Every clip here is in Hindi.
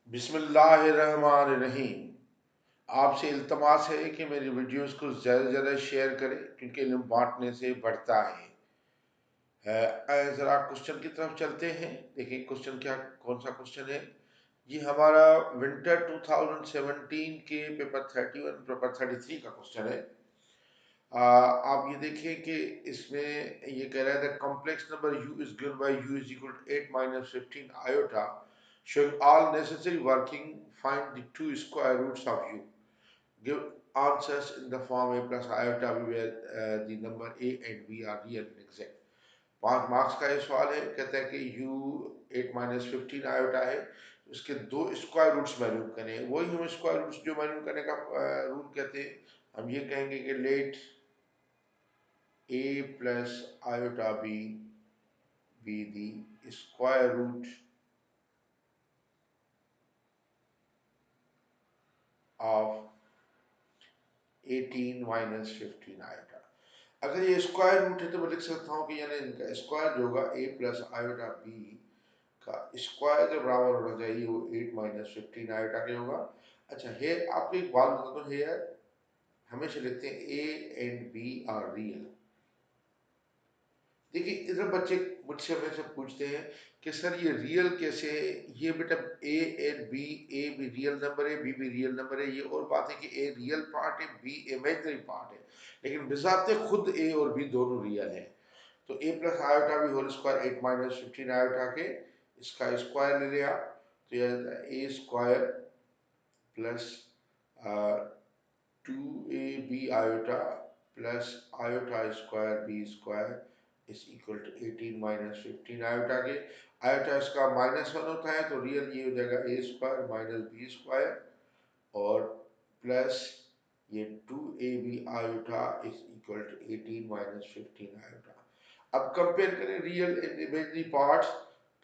बिस्मिल्लाहिर्रहमानिर्रहीम। आपसे इल्तमास है कि मेरी वीडियोस को ज़्यादा से ज़्यादा शेयर करें क्योंकि इल्म बांटने से बढ़ता है। ज़रा क्वेश्चन की तरफ चलते हैं। देखिए क्वेश्चन क्या, कौन सा क्वेश्चन है। ये हमारा विंटर 2017 के पेपर 31 पेपर 33 का क्वेश्चन है। आप ये देखिए कि इसमें ये कह रहा है the complex number u is given by u is equal to 8 minus 15 iota showing all necessary working, find the two square roots of u. Give answers in the form a plus iota b where the number a and b are real and exact. 5 marks का ये सवाल है। कहता है कि u 8 माइनस 15 आयोटा है, उसके दो स्क्वायर रूट्स मालूम करें। वही हम स्क्वायर रूट्स जो मालूम करने का रूल कहते हैं। हम ये कहेंगे कि late a plus iota b be the square root of 18 minus 15 iota. अगर ये स्क्वायर रूट है तो मैं लिख सकता हूँ कि यानी इनका स्क्वायर जो होगा a प्लस आयोटा b का स्क्वायर के बराबर होना चाहिए, वो 8 माइनस 15 आयोटा के होगा। अच्छा, हे आपको एक बात बता दो, हेयर हमेशा लिखते हैं a and b are real. देखिए इधर बच्चे मुझसे हमेशा पूछते हैं कि सर ये रियल कैसे है। ये बेटा ए एंड बी, ए भी रियल नंबर है, बी भी रियल नंबर है। ये और बात है कि ए रियल पार्ट है, बी इमेजिनरी पार्ट है, लेकिन बिजाते खुद ए और बी दोनों रियल है। तो ए प्लस आयोटा भी होल स्क्वायर 8 माइनस 15 आयोटा के इसका स्क्वायर ले लिया तो यह a square plus 2ab iota plus iota square b square is equal to 18 minus 15 iota के। आयोटा इसका -1 होता है तो रियल ये हो जाएगा a square minus b square और प्लस ये 2ab iota is equal to 18 minus 15 iota. अब कंपेयर करें रियल एंड इमेजिनरी पार्ट्स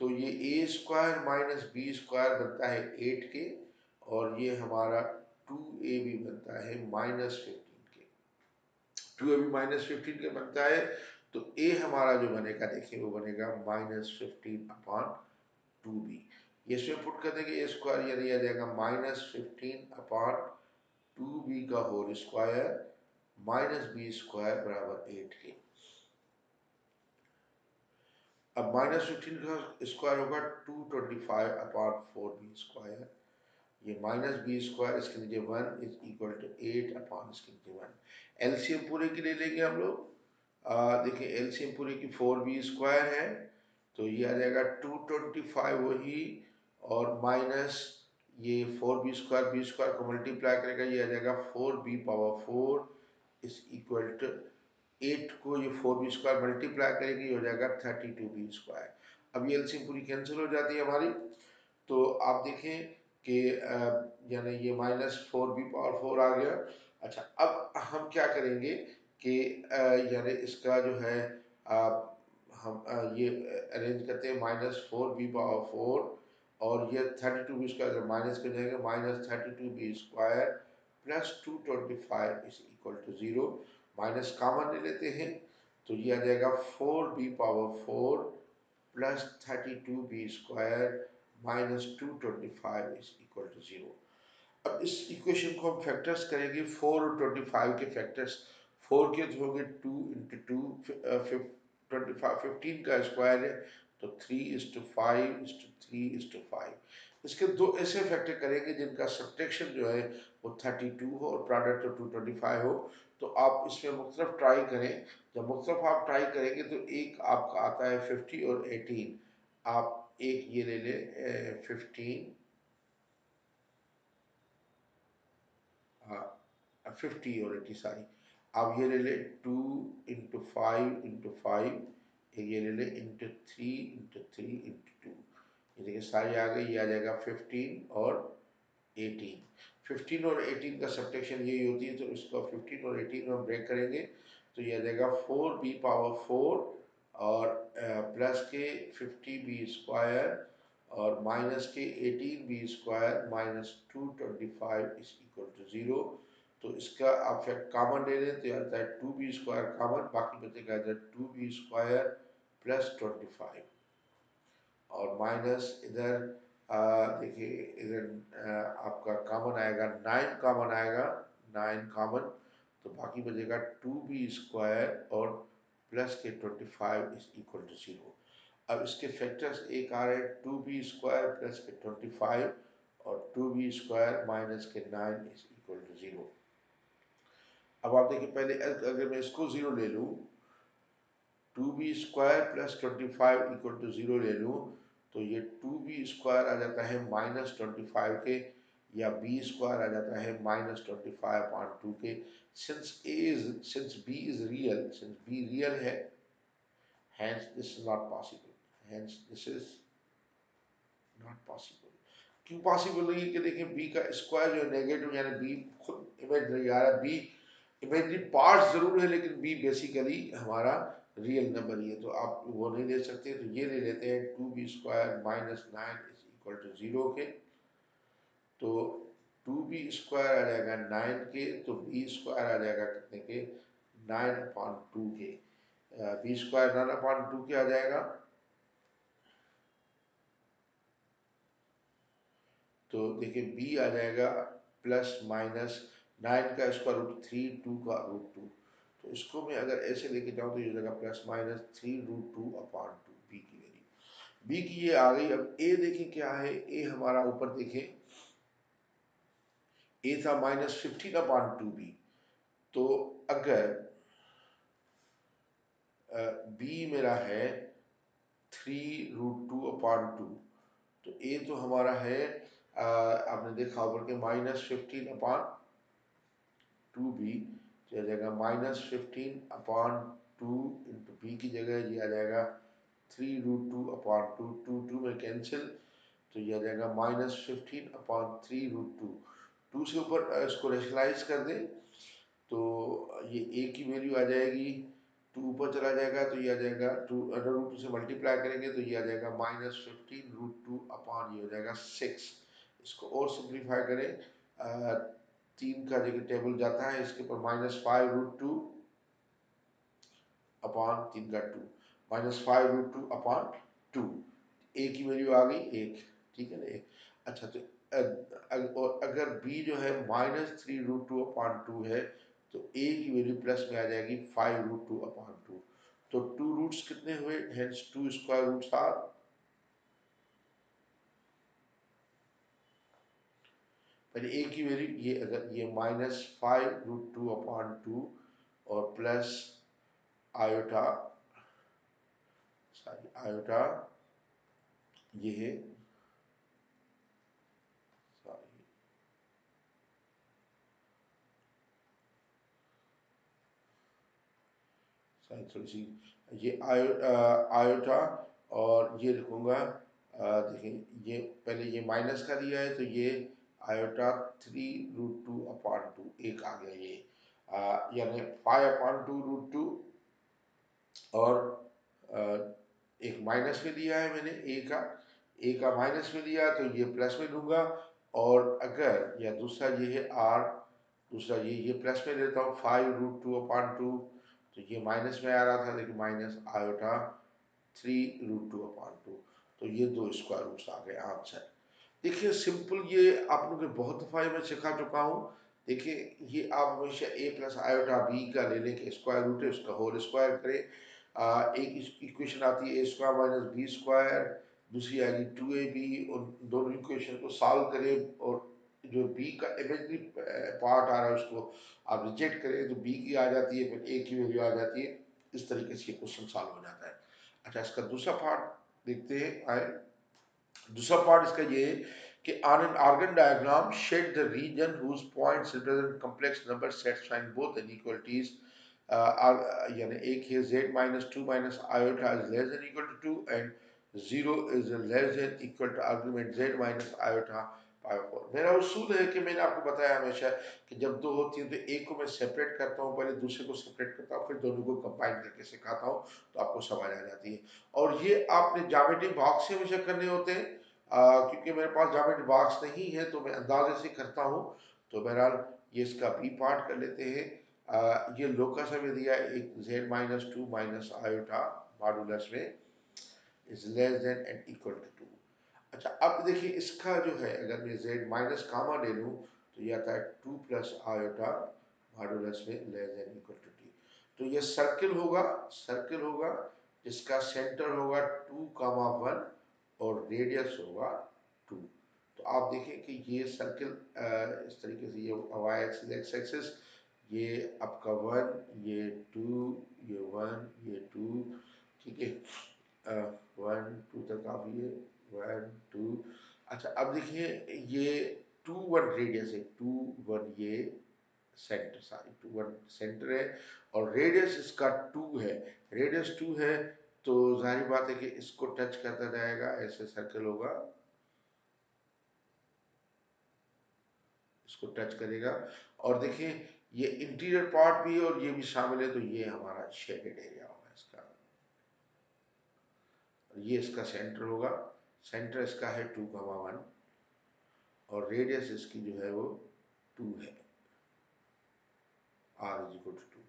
तो ये ए स्क्वायर माइनस बी स्क्वायर बनता है 8 के और ये हमारा 2ab बनता है -15 के। 2ab -15 के बनता है तो a हमारा जो बनेगा देखिए वो बनेगा -15/2b। ये इसमें पुट कर देंगे, ए स्क्वायर यानी आ जाएगा -15/2b का whole square minus b square बराबर 8 के। अब -15 का स्क्वायर होगा 225/4b स्क्वायर। ये माइनस बी स्क्वायर इसके नीचे 1 इज इक्वल टू 8 इसके नीचे 1। एलसीएम पूरे की ले लेंगे हम लोग। देखिए एलसीएम पूरे की 4b स्क्वायर है तो ये आ जाएगा 225 वही और माइनस ये 4b स्क्वायर को मल्टीप्लाई करेगा, ये आ जाएगा 4b⁴ इज इक्वल टू 8 को ये 4b स्क्वायर मल्टीप्लाई करेंगे, ये हो जाएगा 32b स्क्वायर। अब ये एलसीएम पूरी कैंसिल हो जाती है हमारी। तो आप देखें कि यानी ये -4b⁴ आ गया। अच्छा, अब हम क्या करेंगे कि यानी इसका जो है हम ये अरेंज करते हैं -4b⁴ और ये 32b स्क्वायर माइनस कर जाएगा -32b square plus 225 is equal to 0। Minus common ले लेते हैं तो ये आ जाएगा 4b⁴ plus 32b square minus 225 is equal to 0। अब इस इक्वेशन को हम फैक्टर्स करेंगे। 4 और 25 के फैक्टर्स 4 के तो होंगे 2 इंटू 2 25 15 का स्क्वायर है तो 3:5:3:5। इसके दो ऐसे फैक्टर करेंगे जिनका सब्ट्रैक्शन जो है वो 32 हो और प्रोडक्ट 225 हो। तो आप इसमें मुख्तलिफ ट्राई करें। जब मुख्तलिफ आप ट्राई करेंगे तो एक आपका आता है 50 और 18। आप एक ये ले लें 15 50 और 80 सारी। आप ये ले ले 2 इंटू 5 ये ले ले इंटू 3 इंटू 2। ये देखिए सारी आ गई, ये आ जाएगा 15 और 18। 15 और 18 का सब्ट्रैक्शन यही होती है तो इसको 15 और 18 में ब्रेक करेंगे तो ये आ जाएगा 4b⁴ और प्लस के 50b स्क्वायर और माइनस के 18b square minus 225 is equal to 0। तो इसका आप फैक्ट कॉमन ले लें तो आता है 2b स्क्वायर कॉमन, बाकी बचेगा इधर 2b स्क्वायर प्लस 25 और माइनस इधर देखिए इधर आपका कॉमन आएगा 9, कॉमन आएगा 9 कॉमन, तो बाकी बचेगा 2b² और प्लस के 25 इज इक्वल टू 0। अब इसके फैक्टर्स एक आ रहे हैं 2b² प्लस के 25 और 2b² माइनस के 9 इज इक्वल टू 0। अब आप देखिए पहले अगर मैं इसको 0 ले लूँ, 2b² प्लस 25 इक्वल टू 0 ले लूँ, तो ये 2b² आ जाता है -25 के, या b² आ जाता है -25/2 के। Since b is real, since b real है, hence this is not possible, hence this is not possible। क्यों पॉसिबल नहीं है कि देखिए b का स्क्वायर जो है नेगेटिव, यानी b खुद इमेजिनरी आ रहा है, b इमेजिनरी पार्ट जरूर है लेकिन b बेसिकली हमारा रियल नंबर ही है, तो आप वो नहीं ले सकते, तो ये ले लेते हैं 2b² minus 9 is equal to 0 के। तो 2b² आ जाएगा 9 के, तो b² आ जाएगा कितने के, 9/2 के। b² 9/2 के आ जाएगा, तो देखिए b आ जाएगा प्लस माइनस 9 का स्क्वायर रूट 3, 2 का रूट 2। तो इसको मैं अगर ऐसे लेके जाऊँ तो ये जाएगा प्लस माइनस 3√2/2 बी की वैल्यू। बी की ये आ गई। अब ए देखिए क्या है, ए हमारा ऊपर देखें, ए था -15/2b। तो अगर बी मेरा है 3√2/2, तो ए तो हमारा है आपने देखा ऊपर के -15/2b, तो आ जाएगा -15/2 इंटू बी की जगह ये आ जाएगा 3√2/2, 2 में कैंसिल, तो ये आ जाएगा -15/3√2। 2 से ऊपर इसको रेशनलाइज कर दें तो ये ए की वैल्यू आ जाएगी, 2 ऊपर चला जाएगा तो ये आ जाएगा 2 √2 से मल्टीप्लाई करेंगे तो ये आ जाएगा -15√2 अपॉन ये हो जाएगा 6। इसको और सिंप्लीफाई करें, 3 का जगह टेबल जाता है इसके ऊपर -5√2 अपॉन 3 का 2, -5√2 अपॉन 2। ए की वैल्यू आ गई 1, ठीक है ना, 1। अच्छा, तो और अगर बी जो है -3√2/2 है, तो ए की वैल्यू प्लस में आ जाएगी 5√2/2। तो 2 रूट्स कितने हुए, हेंस 2 स्क्वायर रूट्स आर, पहले ए की वैल्यू ये, अगर ये -5√2/2 और प्लस आयोटा, सॉरी आयोटा ये है, सॉरी सॉरी थोड़ी सी, ये आयोटा और ये लिखूंगा, देखिए ये पहले ये माइनस का दिया है तो ये आयोटा 3√2/2 एक आ गया ये, यानी 5/2√2, और आ, एक माइनस में दिया है मैंने ए का माइनस में दिया तो ये प्लस में लूंगा, और अगर या दूसरा ये है आर, दूसरा ये प्लस में लेता हूँ 5√2/2, तो ये माइनस में आ रहा था लेकिन माइनस आयोटा 3√2/2, तो ये दो स्क्वायर रूट्स आ गए आंसर। देखिए सिंपल, ये आप लोगों के बहुत दफ़ा मैं सिखा चुका हूँ। देखिए ये आप हमेशा ए प्लस आयोटा बी का ले लें कि स्क्वायर रूट है उसका होल स्क्वायर करें। एक इक्वेशन आती है a² माइनस b², दूसरी आएगी 2ab, और दोनों इक्वेशन को सॉल्व करें, और जो b का इमेजनरी पार्ट आ रहा है उसको आप रिजेक्ट करें तो b की आ जाती है, फिर a की वैल्यू आ जाती है। इस तरीके से क्वेश्चन सॉल्व हो जाता है। अच्छा, इसका दूसरा पार्ट देखते हैं आए। दूसरा पार्ट इसका ये है कि on an organ diagram shed the region whose points represent complex number satisfying both inequalities, यानी एक है z minus 2 minus iota is less than equal to 2 and 0 is less than equal to argument z minus iota by 4। मेरा उसूल है कि मैंने आपको बताया हमेशा कि जब दो होती है तो एक को मैं सेपरेट करता हूँ, पहले दूसरे को सेपरेट करता हूँ, फिर दोनों को कंबाइन करके सिखाता हूँ, तो आपको समझ आ जाती है। और ये आपने ज्योमेट्री बॉक्स से हमेशा करने होते हैं, क्योंकि मेरे पास ज्योमेट्री बॉक्स नहीं है तो मैं अंदाजे से करता हूँ। तो बहरहाल ये इसका बी पार्ट कर लेते हैं। ये लोकस हमें दिया है एक z minus 2 minus iota modulus में is less than and equal to 2। अच्छा अब देखिए इसका जो है अगर मैं z माइनस कामा ले लूँ तो ये आता है 2 प्लस आयोटा मॉडुलस में less than equal to t. तो ये सर्किल होगा जिसका सेंटर होगा 2 कामा 1 और रेडियस होगा 2। तो आप देखें कि ये सर्किल इस तरीके से ये वाई एक्सिस एक्स एक्सिस ये आपका 1 ये 2 ये 1 ये 2 ठीक है 1 2 तक आप ये 1 2। अच्छा अब देखिए ये 2 1 रेडियस है 2 1 ये सेंटर सॉरी 2 1 सेंटर है और रेडियस इसका 2 है रेडियस 2 है तो जाहिर बात है कि इसको टच करता जाएगा ऐसे सर्कल होगा इसको टच करेगा और देखिए ये इंटीरियर पार्ट भी है और ये भी शामिल है तो ये हमारा शेडेड एरिया होगा इसका। ये इसका सेंटर होगा सेंटर इसका है 2 1 और रेडियस इसकी जो है वो 2 है r इज इक्वल टू 2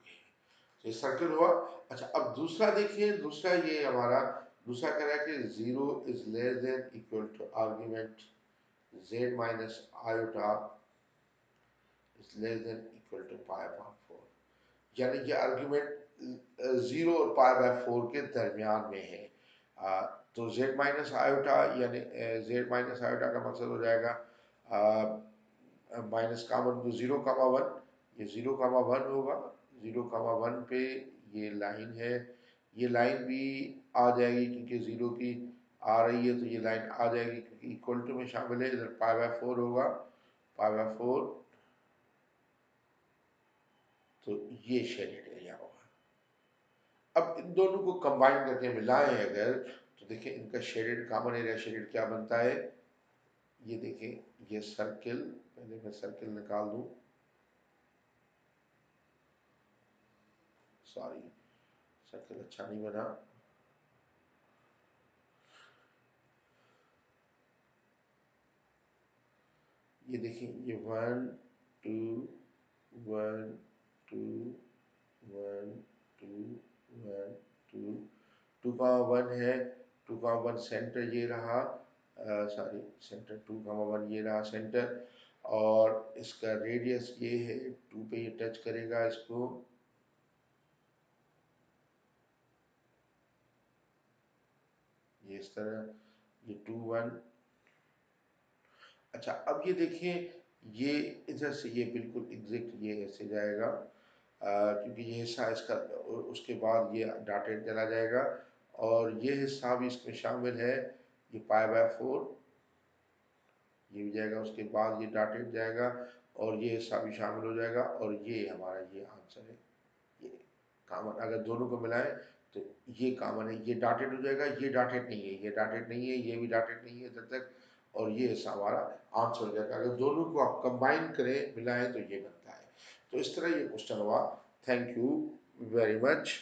ये सर्किल हुआ। अच्छा अब दूसरा देखिए दूसरा ये हमारा दूसरा कह रहा है कि 0 is less than equal to argument z minus iota is less than equal to pi upon 4 यानी कि आर्ग्यूमेंट 0 और पाई बाय 4 के दरमियान में है। तो z माइनस आयोटा यानी z माइनस आयोटा का मकसद हो जाएगा माइनस कामन तो 0 1 ये 0 1 होगा 0 1 पे ये लाइन है ये लाइन भी आ जाएगी क्योंकि 0 की आ रही है तो ये लाइन आ जाएगी क्योंकि इक्वल टू में शामिल है इधर पाई बाय 4 होगा पाई बाय 4 तो ये शेडेड एरिया होगा। अब इन दोनों को कंबाइन करके मिलाएं अगर तो देखिए इनका शेडेड कॉमन एरिया शेडेड क्या बनता है ये देखें ये सर्किल पहले मैं सर्किल निकाल दूं सॉरी सर्कल अच्छा नहीं बना ये देखिए ये 1 2 1 2 1 2 2 का 1 है 2 का 1 सेंटर ये रहा सॉरी सेंटर 2 का 1 ये रहा सेंटर और इसका रेडियस ये है 2 पे ये टच करेगा इसको ये इस तरह ये 2 1। अच्छा अब ये देखिए ये इधर से ये बिल्कुल एग्जैक्ट ये ऐसे जाएगा क्योंकि ये हिस्सा इसका उसके बाद ये डॉटेड चला जाएगा और ये हिस्सा भी इसमें शामिल है ये पाई बाय 4 ये भी जाएगा उसके बाद ये डॉटेड जाएगा और ये हिस्सा भी शामिल हो जाएगा और ये हमारा ये आंसर है ये कॉमन अगर दोनों को मिलाएं तो ये कॉमन है ये डॉटेड हो जाएगा ये डॉटेड नहीं है ये डॉटेड नहीं है ये भी डॉटेड नहीं है जब तक और ये हिस्सा हमारा आंसर हो जाएगा अगर दोनों को आप कंबाइन करें मिलाएं तो ये बनता है। तो इस तरह ये क्वेश्चन हुआ। Thank you very much.